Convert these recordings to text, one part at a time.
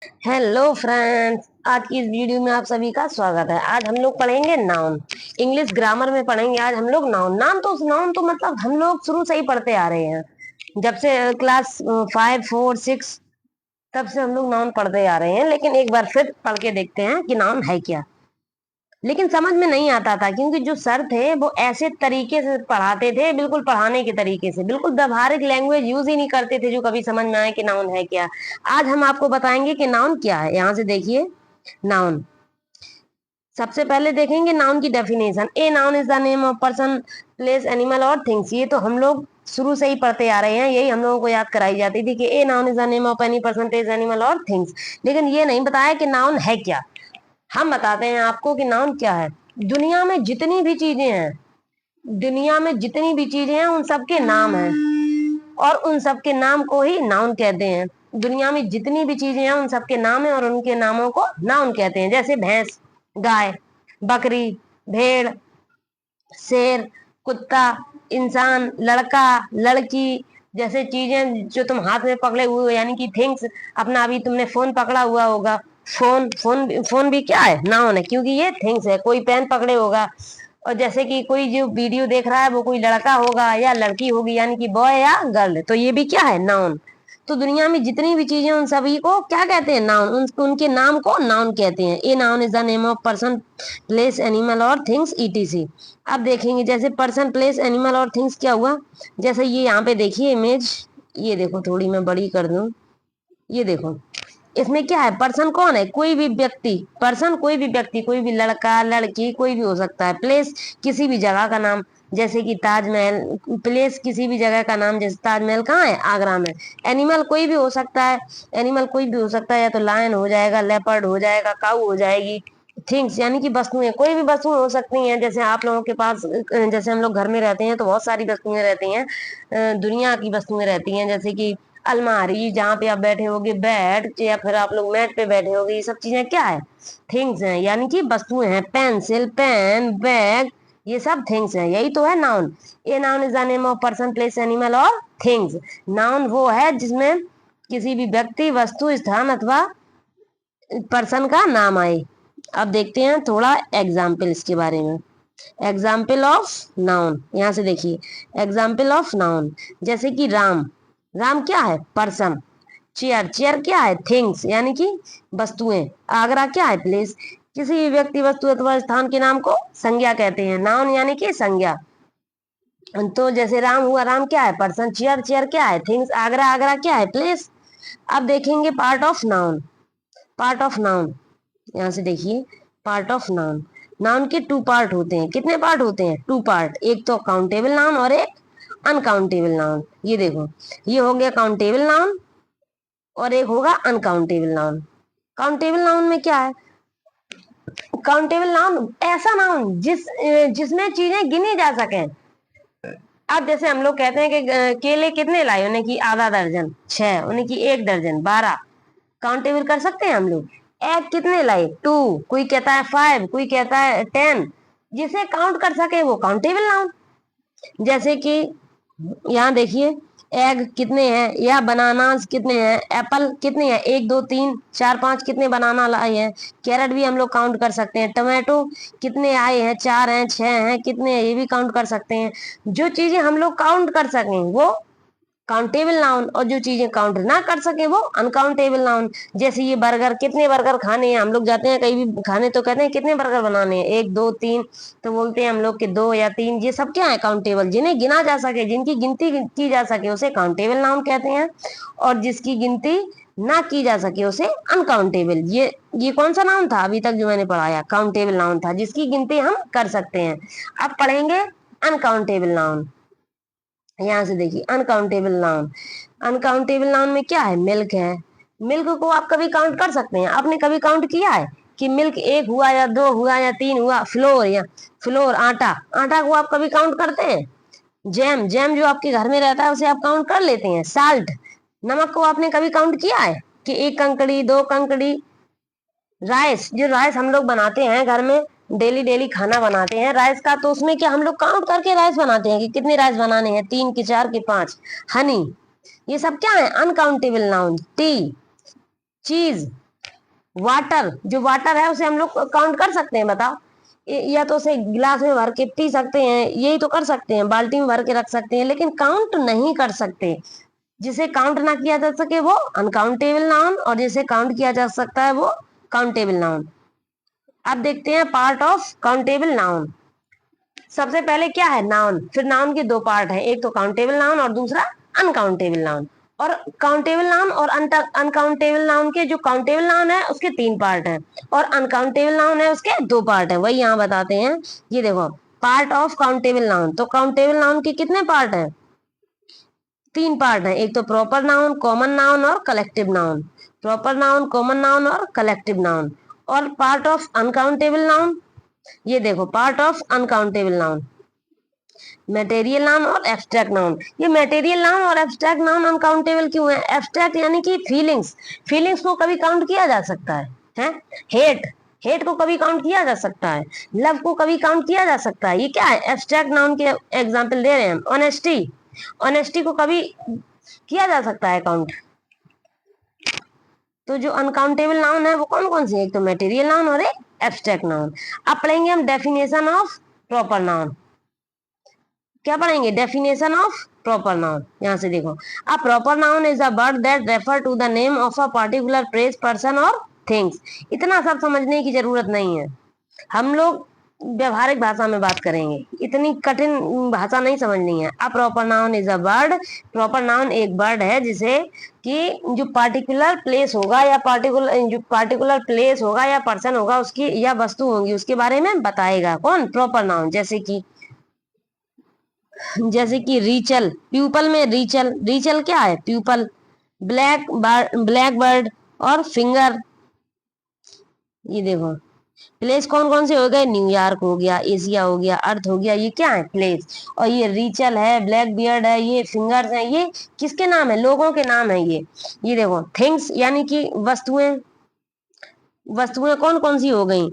Hello friends, आज की इस वीडियो में आप सभी का स्वागत है। आज हम लोग पढ़ेंगे नाउन। इंग्लिश ग्रामर में पढ़ेंगे आज हम लोग नाउन। नाउन तो मतलब हम लोग शुरू से ही पढ़ते आ रहे हैं। जब से क्लास 5 4 6 तब से हम लोग नाउन पढ़ते आ रहे हैं। लेकिन एक बार फिर पढ़ के देखते हैं कि नाउन है क्या। लेकिन समझ में नहीं आता था, क्योंकि जो सर थे वो ऐसे तरीके से पढ़ाते थे, बिल्कुल पढ़ाने के तरीके से, बिल्कुल व्यवहारिक लैंग्वेज यूज ही नहीं करते थे जो कभी समझ में आए कि नाउन है क्या। आज हम आपको बताएंगे कि नाउन क्या है। यहाँ से देखिए, नाउन सबसे पहले देखेंगे नाउन की definition. A noun is the name of person, place, animal और थिंग्स। ये तो हम लोग शुरू से ही पढ़ते आ रहे हैं, यही हम लोगों को याद कराई जाती थी कि a noun is the name of any person, place, animal और थिंग्स। लेकिन ये नहीं बताया कि नाउन है क्या। हम बताते हैं आपको कि नाउन क्या है। दुनिया में जितनी भी चीजें हैं, दुनिया में जितनी भी चीजें हैं उन सबके नाम हैं, और उन सबके नाम को ही नाउन कहते हैं। दुनिया में जितनी भी चीजें हैं उन सबके नाम है और उनके नामों को नाउन कहते हैं। जैसे भैंस, गाय, बकरी, भेड़, शेर, कुत्ता, इंसान, लड़का, लड़की। जैसे चीजें जो तुम हाथ में पकड़े हुए हो, यानी कि थिंग्स। अपना अभी तुमने फोन पकड़ा हुआ होगा, फोन भी क्या है, नाउन है, क्योंकि ये थिंग्स है। कोई पेन पकड़े होगा, और जैसे कि कोई जो वीडियो देख रहा है वो कोई लड़का होगा या लड़की होगी, यानी कि बॉय या गर्ल, तो ये भी क्या है, नाउन। तो दुनिया में जितनी भी चीजें उन सभी को क्या कहते हैं, नाउन। उनके नाम को नाउन कहते हैं। A noun is the name of person, place, animal और थिंग्स ईटीसी। अब देखेंगे जैसे पर्सन, प्लेस, एनिमल और थिंग्स क्या हुआ। जैसे ये यहाँ पे देखिए इमेज, ये देखो, थोड़ी मैं बड़ी कर दूं, ये देखो। इसमें क्या है, पर्सन कौन है, कोई भी व्यक्ति। पर्सन कोई भी व्यक्ति, कोई भी लड़का, लड़की, कोई भी हो सकता है। प्लेस किसी भी जगह का नाम, जैसे कि ताजमहल। प्लेस किसी भी जगह का नाम, जैसे ताजमहल कहाँ है, आगरा में। एनिमल कोई भी हो सकता है, एनिमल कोई भी हो सकता है, या तो लायन हो जाएगा, लेपर्ड हो जाएगा, काऊ हो जाएगी। थिंग्स यानी कि वस्तुएं, कोई भी वस्तुएं हो सकती हैं। जैसे आप लोगों के पास, जैसे हम लोग घर में रहते हैं तो बहुत सारी वस्तुएं रहती हैं, दुनिया की वस्तुएं रहती हैं। जैसे कि अलमारी, जहाँ पे आप बैठे होगे, बेड, या फिर आप लोग मैट पे बैठे होगे, ये सब चीजें क्या है, थिंग्स हैं, यानी कि वस्तुएं हैं। पेंसिल, पेन, बैग, ये सब थिंग्स हैं। यही तो है noun. A noun is the name of person, place, animal और थिंग्स। नाउन वो है जिसमें किसी भी व्यक्ति, वस्तु, स्थान अथवा पर्सन का नाम आए। अब देखते हैं थोड़ा एग्जाम्पल इसके बारे में। एग्जाम्पल ऑफ नाउन, यहाँ से देखिए, एग्जाम्पल ऑफ नाउन। जैसे कि राम, राम क्या है, पर्सन। चेयर, चेयर क्या है, थिंग्स यानी कि वस्तुएं। आगरा क्या है, प्लेस। किसी भी व्यक्ति, वस्तु अथवा स्थान के नाम को संज्ञा कहते हैं। नाउन यानी कि संज्ञा। तो जैसे राम हुआ, राम क्या है, पर्सन। चेयर, चेयर क्या है, थिंग्स। आगरा, आगरा क्या है, प्लेस। अब देखेंगे part of noun. Part of noun, यहाँ से देखिए, पार्ट ऑफ नाउन। नाउन के टू पार्ट होते हैं। कितने पार्ट होते हैं, टू पार्ट। एक तो काउंटेबल नाउन और एक अनकाउंटेबल नाउन। ये देखो, ये हो गया काउंटेबल नाउन और एक होगा अनकाउंटेबल नाउन। काउंटेबल नाउन में क्या है, काउंटेबल नाउन ऐसा नाउन जिसमें चीजें गिनी जा सके। अब जैसे हम लोग कहते हैं कि केले कितने लाए, उन्हें की आधा दर्जन, 6, उन्हें की 1 दर्जन, 12। काउंटेबल कर सकते हैं हम लोग। एग कितने लाए, 2, कोई कहता है 5, कोई कहता है 10। जिसे काउंट कर सके वो काउंटेबल नाउन। जैसे कि यहाँ देखिए, एग कितने हैं, या बनानास कितने हैं, एप्पल कितने हैं, 1 2 3 4 5, कितने बनाना लाए हैं। कैरेट भी हम लोग काउंट कर सकते हैं। टमाटो कितने आए हैं, 4 हैं, 6 हैं, कितने हैं, ये भी काउंट कर सकते हैं। जो चीजें हम लोग काउंट कर सकें वो काउंटेबल नाउन, और जो चीजें काउंट ना कर सके वो अनकाउंटेबल नाउन। जैसे ये बर्गर, कितने बर्गर खाने हैं, हम लोग जाते हैं कहीं भी खाने तो कहते हैं कितने बर्गर बनाने हैं, 1 2 3, तो बोलते हैं हम लोग कि 2 या 3। ये सब क्या है, काउंटेबल। जिन्हें गिना जा सके, जिनकी गिनती की जा सके, उसे काउंटेबल नाउन कहते हैं। और जिसकी गिनती ना की जा सके उसे अनकाउंटेबल। ये कौन सा नाउन था अभी तक जो मैंने पढ़ाया, काउंटेबल नाउन था, जिसकी गिनती हम कर सकते हैं। अब पढ़ेंगे अनकाउंटेबल नाउन। यहाँ से देखिए, अनकाउंटेबल नाउन। अनकाउंटेबल नाउन में क्या है, मिल्क है। मिल्क को आप कभी काउंट कर सकते हैं, आपने कभी काउंट किया है कि मिल्क 1 हुआ या 2 हुआ या 3 हुआ। फ्लोर, या फ्लोर आटा, आटा को आप कभी काउंट करते हैं। जैम, जैम जो आपके घर में रहता है उसे आप काउंट कर लेते हैं। साल्ट, नमक को आपने कभी काउंट किया है कि 1 कंकड़ी, 2 कंकड़ी। राइस, जो राइस हम लोग बनाते हैं घर में, डेली डेली खाना बनाते हैं राइस का, तो उसमें क्या हम लोग काउंट करके राइस बनाते हैं कि कितने राइस बनाने हैं, 3 के 4 के 5। हनी, ये सब क्या है, अनकाउंटेबल नाउन। टी, चीज, वाटर, जो वाटर है उसे हम लोग काउंट कर सकते हैं, बताओ? या तो उसे गिलास में भर के पी सकते हैं, यही तो कर सकते हैं, बाल्टी में भर के रख सकते हैं, लेकिन काउंट नहीं कर सकते। जिसे काउंट ना किया जा सके वो अनकाउंटेबल नाउन, और जिसे काउंट किया जा सकता है वो काउंटेबल नाउन। अब देखते हैं पार्ट ऑफ काउंटेबल नाउन। सबसे पहले क्या है? नाउन। फिर नाउन के दो पार्ट है, एक तो काउंटेबल नाउन और दूसरा अनकाउंटेबल नाउन। और काउंटेबल नाउन और अनकाउंटेबल नाउन के, जो काउंटेबल नाउन है उसके तीन पार्ट हैं, और अनकाउंटेबल नाउन है उसके दो पार्ट हैं, वही यहाँ बताते हैं। ये देखो, पार्ट ऑफ काउंटेबल नाउन। तो काउंटेबल नाउन के कितने पार्ट हैं? तीन पार्ट हैं, एक तो प्रॉपर नाउन, कॉमन नाउन और collective noun. Proper noun, common noun और कलेक्टिव नाउन। और पार्ट ऑफ अनकाउंटेबल नाउन, ये देखो, part of uncountable noun, material noun और एब्स्ट्रैक्ट नाउन। ये मटेरियल नाउन और एब्स्ट्रैक्ट नाउन अनकाउंटेबल क्यों है? एब्स्ट्रैक्ट यानी कि फीलिंग्स, फीलिंग्स को कभी काउंट किया जा सकता है? हेट, हेट को कभी काउंट किया जा सकता है, लव को कभी काउंट किया जा सकता है। ये क्या है? एब्स्ट्रैक्ट नाउन के एग्जांपल दे रहे हैं हम। ऑनेस्टी, ऑनेस्टी को कभी किया जा सकता है काउंट? तो जो अनकाउंटेबल नाउन है वो कौन कौन से? एक तो मटेरियल नाउन और एक एब्स्ट्रैक्ट नाउन। अब पढ़ेंगे हम डेफिनेशन ऑफ प्रॉपर नाउन। क्या पढ़ेंगे? Definition of proper noun. यहाँ से देखो, a proper noun is a word that refer to the name of a particular place, person और थिंग्स। इतना सब समझने की जरूरत नहीं है, हम लोग व्यवहारिक भाषा में बात करेंगे, इतनी कठिन भाषा नहीं समझनी है। अ proper noun is a word, proper noun एक वर्ड है जिसे कि जो पार्टिकुलर प्लेस होगा या पार्टिकुलर प्लेस होगा या पर्सन होगा उसकी, या वस्तु होगी उसके बारे में बताएगा। कौन? Proper noun. जैसे कि रीचल, प्यूपल में रीचल, रीचल क्या है? प्यूपल। ब्लैक बर्ड और फिंगर। ये देखो, प्लेस कौन कौन से हो गए? न्यूयॉर्क हो गया, एशिया हो गया, अर्थ हो गया, ये क्या है? प्लेस। और ये रीचल है, ब्लैक बियर्ड है, ये फिंगर्स है, ये किसके नाम है? लोगों के नाम है ये देखो, थिंग्स यानी कि वस्तुएं, वस्तुएं कौन कौन सी हो गई?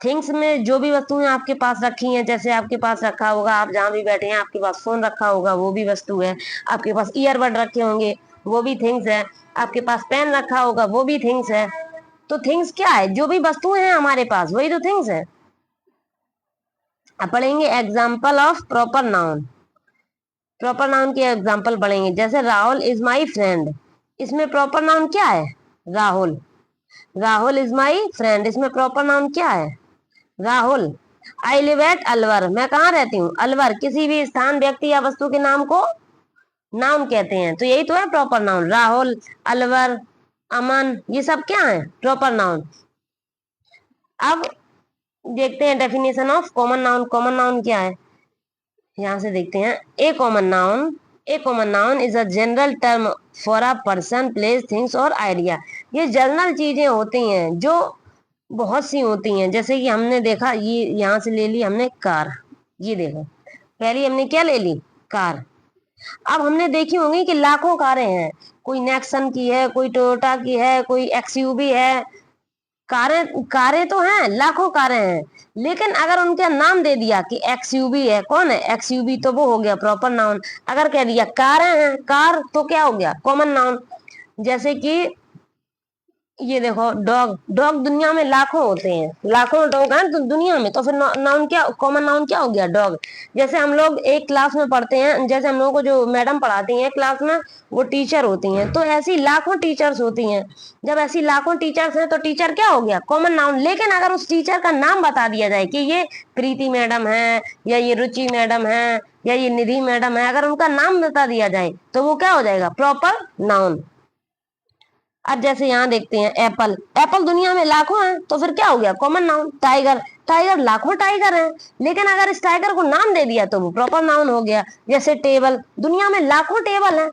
थिंग्स में जो भी वस्तुएं आपके पास रखी हैं, जैसे आपके पास रखा होगा, आप जहां भी बैठे हैं आपके पास फोन रखा होगा, वो भी वस्तु है। आपके पास ईयरबड रखे होंगे, वो भी थिंग्स है। आपके पास पेन रखा होगा, वो भी थिंग्स है। तो थिंग्स क्या है? जो भी वस्तुएं हैं हमारे पास, वही तो थिंग्स है। अब पढ़ेंगे example of proper noun. Proper noun के एग्जाम्पल पढ़ेंगे, जैसे राहुल इज माई फ्रेंड। इसमें प्रॉपर नाउन क्या है? Rahul. Rahul is my friend, इसमें प्रॉपर नाउन क्या है? Rahul. I live at Alwar, मैं कहाँ रहती हूँ? अलवर। किसी भी स्थान, व्यक्ति या वस्तु के नाम को नाउन कहते हैं, तो यही तो है प्रॉपर नाउन। राहुल, अलवर, अमन, ये सब क्या है? Proper noun. अब देखते हैं definition of common noun. Common noun क्या है? यहां से देखते हैं। A common noun is a general term for a person, place, things और आइडिया। ये जनरल चीजें होती हैं जो बहुत सी होती हैं, जैसे कि हमने देखा, ये यहाँ से ले ली हमने कार। ये देखो, पहले हमने क्या ले ली? कार। अब हमने देखी होंगी कि लाखों कारें हैं, कोई नेक्सन की है, कोई टोयोटा की है, कोई एक्सयूवी है। कारें कारें तो हैं, लाखों कारें हैं, लेकिन अगर उनका नाम दे दिया कि एक्सयूवी है, कौन है? एक्सयूवी, तो वो हो गया प्रॉपर नाउन। अगर कह दिया कारें हैं, कार, तो क्या हो गया? Common noun. जैसे कि ये देखो, डॉग। डॉग दुनिया में लाखों होते हैं, लाखों डॉग हैं तो दुनिया में, तो फिर नाउन क्या, कॉमन नाउन क्या हो गया? डॉग। जैसे हम लोग एक क्लास में पढ़ते हैं, जैसे हम लोगों को जो मैडम पढ़ाती हैं क्लास में, वो टीचर होती हैं, तो ऐसी लाखों टीचर्स होती हैं। जब ऐसी लाखों टीचर्स हैं तो टीचर क्या हो गया? Common noun. लेकिन अगर उस टीचर का नाम बता दिया जाए कि ये प्रीति मैडम है, या ये रुचि मैडम है, या ये निधि मैडम है, अगर उनका नाम बता दिया जाए तो वो क्या हो जाएगा? Proper noun. अब जैसे यहाँ देखते हैं एप्पल। एप्पल दुनिया में लाखों हैं, तो फिर क्या हो गया? Common noun. टाइगर। टाइगर, लाखों टाइगर हैं, लेकिन अगर इस टाइगर को नाम दे दिया तो वो प्रॉपर नाउन हो गया। जैसे टेबल, दुनिया में लाखों टेबल हैं,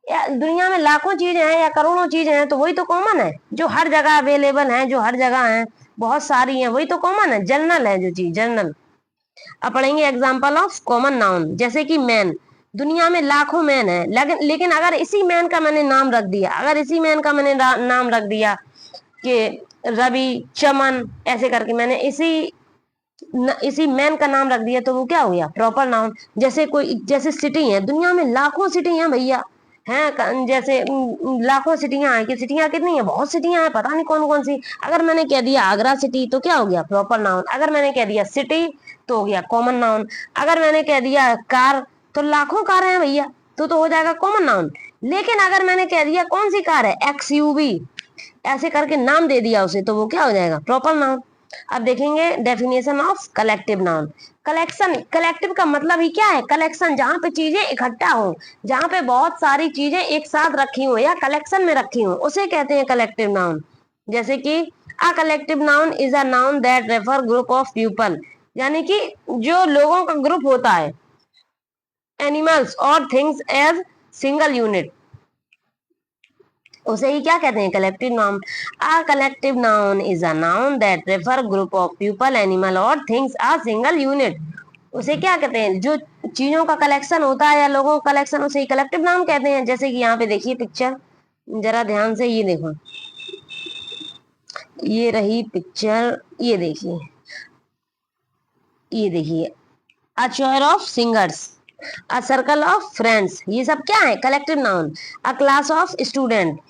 या दुनिया में लाखों चीजें हैं या करोड़ों चीजें हैं, तो वही तो कॉमन है, जो हर जगह अवेलेबल है, जो हर जगह है, बहुत सारी हैं, वही तो कॉमन है, जनरल है जो चीज, जनरल। अब पढ़ेंगे एग्जाम्पल ऑफ कॉमन नाउन, जैसे कि मैन। दुनिया में लाखों मैन है, लेकिन अगर इसी मैन का मैंने नाम रख दिया, अगर इसी मैन का मैंने नाम रख दिया कि रवि, चमन, ऐसे करके मैंने इसी मैन का नाम रख दिया, तो वो क्या हो गया? Proper noun. जैसे सिटी है, दुनिया में लाखों सिटी है भैया, हैं, जैसे लाखों सिटियां हैं, कि सिटियां कितनी है, बहुत सिटियां हैं, पता नहीं कौन कौन सी। अगर मैंने कह दिया आगरा सिटी तो क्या हो गया, प्रॉपर नाउन। अगर मैंने कह दिया सिटी तो हो गया कॉमन नाउन। अगर मैंने कह दिया कार तो लाखों कार हैं भैया, तो हो जाएगा कॉमन नाउन। लेकिन अगर मैंने कह दिया कौन सी कार है, XUV, ऐसे करके नाम दे दिया उसे, तो वो क्या हो जाएगा, प्रॉपर नाउन। अब देखेंगे definition of collective noun. Collection, collective का मतलब ही क्या है, कलेक्शन, जहां पे चीजें इकट्ठा हो, जहां पे बहुत सारी चीजें एक साथ रखी हो या कलेक्शन में रखी हो, उसे कहते हैं कलेक्टिव नाउन। जैसे कि a collective noun is a noun that refer group of people, यानी कि जो लोगों का ग्रुप होता है, एनिमल्स और थिंग्स एज सिंगल यूनिट, उसे ही क्या कहते हैं, collective noun. A collective noun is a noun that refer group of people, animal और थिंग्स आ सिंगल यूनिट। उसे क्या कहते हैं, जो चीजों का कलेक्शन होता है या लोगों का कलेक्शन, उसे ही कलेक्टिव नाउन कहते हैं। जैसे कि यहाँ पे देखिए पिक्चर, जरा ध्यान से ये देखो, ये रही पिक्चर, ये देखिए, a choir of singers, a circle of friends, ये सब क्या है, collective noun. A class of student,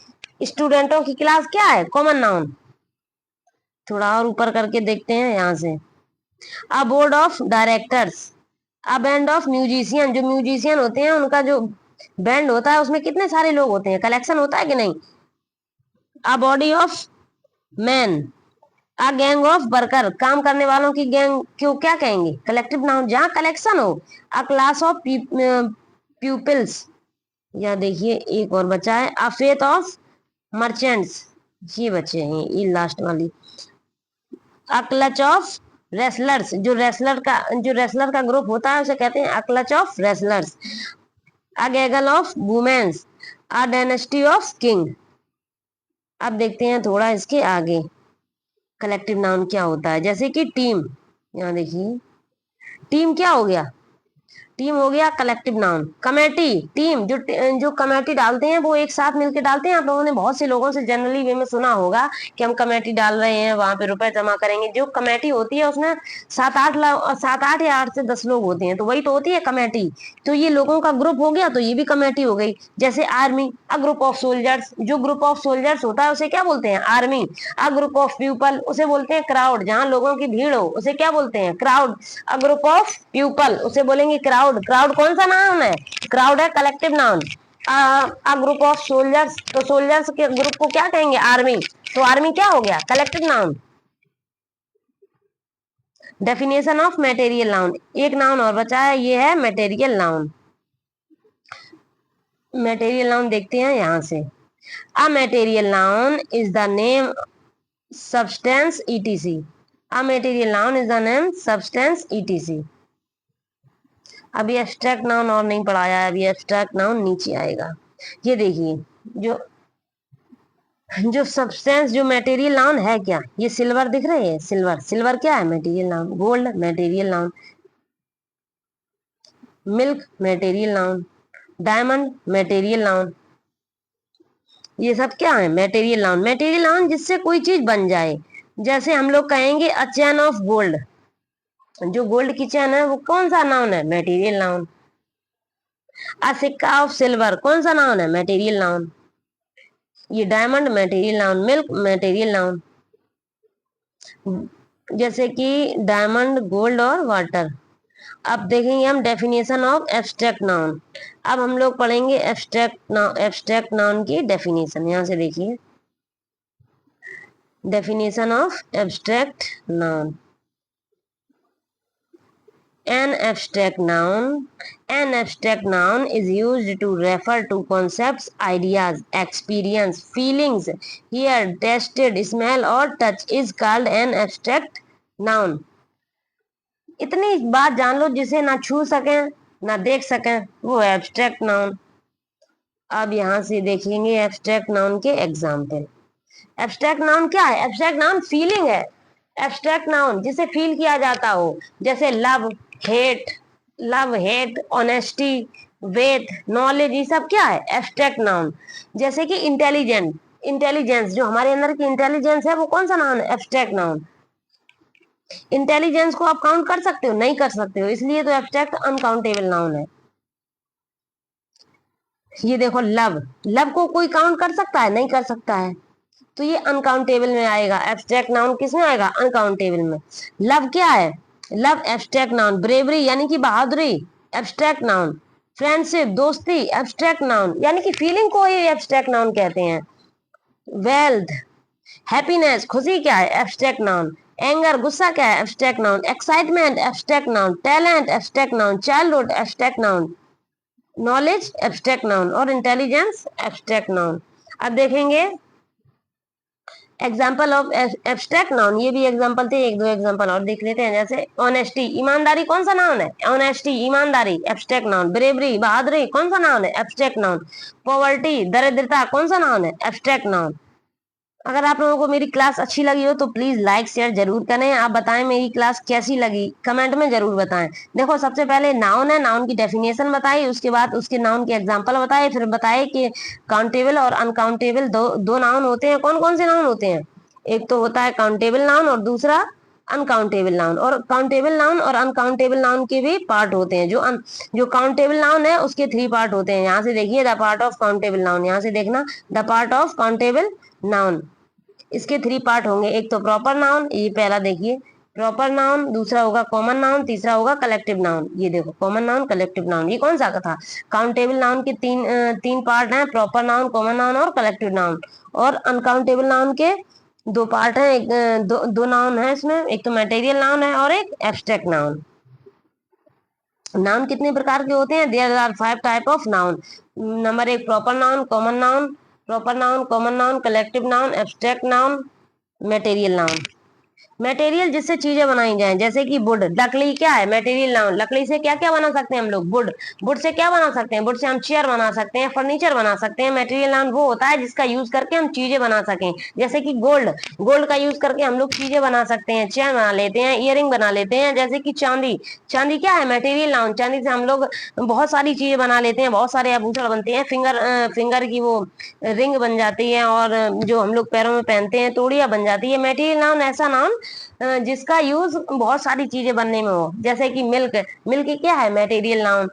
स्टूडेंटों की क्लास क्या है, कॉमन नाउन। थोड़ा और ऊपर करके देखते हैं यहाँ से, a board of directors, a band of musician, जो म्यूजिशियन होते हैं उनका जो बैंड होता है उसमें कितने सारे लोग होते हैं, कलेक्शन होता है कि नहीं। A body of man, a gang of worker, काम करने वालों की गैंग क्यों क्या कहेंगे, कलेक्टिव नाउन, जहां कलेक्शन हो। अ क्लास ऑफ प्यूपिल्स, या देखिए एक और बचा है, अ फेथ ऑफ मर्चेंट्स, ये बचे हैं ये लास्ट वाली। अ क्लच ऑफ रेसलर्स, जो रेसलर का ग्रुप होता है उसे कहते हैं a clutch of wrestlers. A gaggle of womens, a dynasty of king. अब देखते हैं थोड़ा इसके आगे कलेक्टिव नाउन क्या होता है। जैसे कि टीम, यहाँ देखिए, टीम क्या हो गया, टीम हो गया कलेक्टिव नाउन। कमेटी, टीम, जो कमेटी डालते हैं वो एक साथ मिलकर डालते हैं। आप लोगों ने बहुत से लोगों से जनरली वे में सुना होगा कि हम कमेटी डाल रहे हैं, वहां पे रुपए जमा करेंगे। जो कमेटी होती है उसमें 7 8 या 8 से 10 लोग होते हैं, तो वही तो होती है कमेटी। तो ये लोगों का ग्रुप हो गया, तो ये भी कमेटी हो गई। जैसे army, a group of soldiers, जो ग्रुप ऑफ सोल्जर्स होता है उसे क्या बोलते हैं, army. A group of people, उसे बोलते हैं क्राउड, जहां लोगों की भीड़ हो उसे क्या बोलते हैं, crowd. A group of people, उसे बोलेंगे क्राउड। क्राउड कौन सा नाउन है, क्राउड है collective noun. A group of soldiers, तो सोल्जर्स के ग्रुप को क्या कहेंगे, आर्मी। तो आर्मी क्या हो गया, collective noun. Definition of material noun, एक नाउन और बचा है, ये है मटेरियल नाउन। मटेरियल नाउन देखते हैं यहाँ से, a material noun is the name substance etc, a material noun is the name substance etc। अभी एब्स्ट्रैक्ट नाउन और नहीं पढ़ाया है, अभी एब्स्ट्रैक्ट नाउन नीचे आएगा। ये देखिए, जो जो सब्सटेंस, जो मटेरियल नाउन है क्या, ये सिल्वर दिख रहे हैं, सिल्वर, सिल्वर क्या है, material noun. Gold material noun, milk material noun, diamond material noun, ये सब क्या है, मटेरियल नाउन। मटेरियल नाउन जिससे कोई चीज बन जाए, जैसे हम लोग कहेंगे अ चैन ऑफ गोल्ड, जो गोल्ड की चैन है वो कौन सा नाउन है, मटेरियल नाउन। अ सिक्का ऑफ सिल्वर कौन सा नाउन है, मटेरियल नाउन। ये diamond material noun, milk material noun, जैसे कि डायमंड, गोल्ड और वाटर। अब देखेंगे हम डेफिनेशन ऑफ एब्स्ट्रैक्ट नाउन। अब हम लोग पढ़ेंगे एब्स्ट्रैक्ट नाउन की डेफिनेशन। यहाँ से देखिए, definition of abstract noun. An abstract noun. An abstract noun is used to refer to concepts, ideas, experience, feelings. Here, tasted, smell or touch is called an abstract noun. इतनी बात जान लो, जिसे ना छू सकें ना देख सकें, वो एब्स्ट्रैक्ट नाउन। अब यहाँ से देखेंगे एब्स्ट्रैक्ट नाउन के एग्जाम्पल। एब्स्ट्रैक्ट नाउन क्या है, एब्स्ट्रैक्ट नाउन फीलिंग है। एब्स्ट्रैक्ट नाउन जिसे फील किया जाता हो, जैसे hate love hate honesty, wealth, knowledge, ये सब क्या है, एब्स्ट्रैक्ट नाउन। जैसे कि इंटेलिजेंट, इंटेलिजेंस, जो हमारे अंदर की इंटेलिजेंस है वो कौन सा नाउन है, एब्स्ट्रैक्ट नाउन। इंटेलिजेंस को आप काउंट कर सकते हो, नहीं कर सकते हो, इसलिए तो एब्स्ट्रैक्ट अनकाउंटेबल नाउन है। ये देखो लव, लव को कोई काउंट कर सकता है? नहीं कर सकता है, तो ये अनकाउंटेबल में आएगा। एब्स्ट्रैक्ट नाउन किस में आएगा? अनकाउंटेबल में। लव क्या है? Love abstract noun. ब्रेवरी यानी कि बहादुरी, एब्स्ट्रैक्ट नाउन। फ्रेंडशिप दोस्ती, एब्स्ट्रैक्ट नाउन, यानी कि फीलिंग को ही एब्स्ट्रैक्ट नाउन कहते हैं। वेल्थ, हैप्पीनेस खुशी क्या है? Abstract noun. एंगर गुस्सा क्या है? Abstract noun. Excitement abstract noun. Talent abstract noun. Childhood abstract noun. Knowledge abstract noun. और इंटेलिजेंस एब्स्ट्रैक्ट नाउन। अब देखेंगे एग्जाम्पल ऑफ एब्स्ट्रैक्ट नाउन, ये भी एग्जाम्पल थे, एक दो एग्जाम्पल और देख लेते हैं। जैसे ऑनेस्टी ईमानदारी, कौन सा नाउन है? ऑनेस्टी ईमानदारी, एब्स्ट्रैक्ट नाउन। ब्रेवरी बहादुरी, कौन सा नाउन है? Abstract noun. पॉवर्टी दरिद्रता, कौन सा नाउन है? Abstract noun. अगर आप लोगों को मेरी क्लास अच्छी लगी हो तो प्लीज लाइक शेयर जरूर करें। आप बताएं मेरी क्लास कैसी लगी, कमेंट में जरूर बताएं। देखो सबसे पहले नाउन है, नाउन की डेफिनेशन बताई, उसके बाद उसके नाउन के एग्जांपल बताए, फिर बताए कि काउंटेबल और अनकाउंटेबल दो दो नाउन होते हैं। कौन कौन से नाउन होते हैं? एक तो होता है काउंटेबल नाउन और दूसरा अनकाउंटेबल नाउन। और काउंटेबल नाउन और अनकाउंटेबल नाउन के भी पार्ट होते हैं। जो काउंटेबल नाउन है उसके 3 पार्ट होते हैं। यहाँ से देखिए the part of countable noun, यहाँ से देखना the part of countable noun. इसके 3 पार्ट होंगे। एक तो प्रॉपर नाउन, ये पहला देखिए प्रॉपर नाउन, दूसरा होगा कॉमन नाउन, तीसरा होगा कलेक्टिव नाउन। ये देखो कॉमन नाउन कलेक्टिव नाउन, ये कौन सा का था? काउंटेबल नाउन के तीन पार्ट हैं, प्रॉपर नाउन, कॉमन नाउन और कलेक्टिव नाउन। और अनकाउंटेबल नाउन के 2 पार्ट हैं, दो नाउन है इसमें, एक तो मटेरियल नाउन है और एक एब्स्ट्रैक्ट नाउन। नाउन कितने प्रकार के होते हैं? There are 5 type of noun. Number 1 proper noun, common noun, proper noun, common noun, collective noun, abstract noun, material noun. Material जिससे चीजें बनाई जाए, जैसे कि वुड, लकड़ी क्या है? Material noun. लकड़ी से क्या क्या बना सकते हैं हम लोग? वुड। वुड से क्या बना सकते हैं? वुड से हम चेयर बना सकते हैं, फर्नीचर बना सकते हैं। मटेरियल नाउन वो होता है जिसका यूज करके हम चीजें बना सकें। जैसे कि गोल्ड, गोल्ड का यूज करके हम लोग चीजें बना सकते हैं, चेयर बना लेते हैं, इयरिंग बना लेते हैं। जैसे कि चांदी, चांदी क्या है? Material noun. चांदी से हम लोग बहुत सारी चीजें बना लेते हैं, बहुत सारे आभूषण बनते हैं। फिंगर की वो रिंग बन जाती है, और जो हम लोग पैरों में पहनते हैं तोड़ियां बन जाती है। मटेरियल नाउन ऐसा नाउन जिसका यूज बहुत सारी चीजें बनने में हो। जैसे कि मिल्क, मिल्क क्या है? Material noun.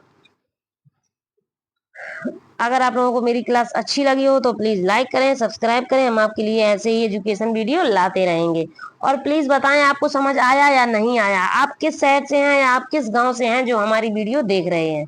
अगर आप लोगों को मेरी क्लास अच्छी लगी हो तो प्लीज लाइक करें, सब्सक्राइब करें। हम आपके लिए ऐसे ही एजुकेशन वीडियो लाते रहेंगे। और प्लीज बताएं आपको समझ आया या नहीं आया, आप किस शहर से हैं या आप किस गांव से हैं जो हमारी वीडियो देख रहे हैं।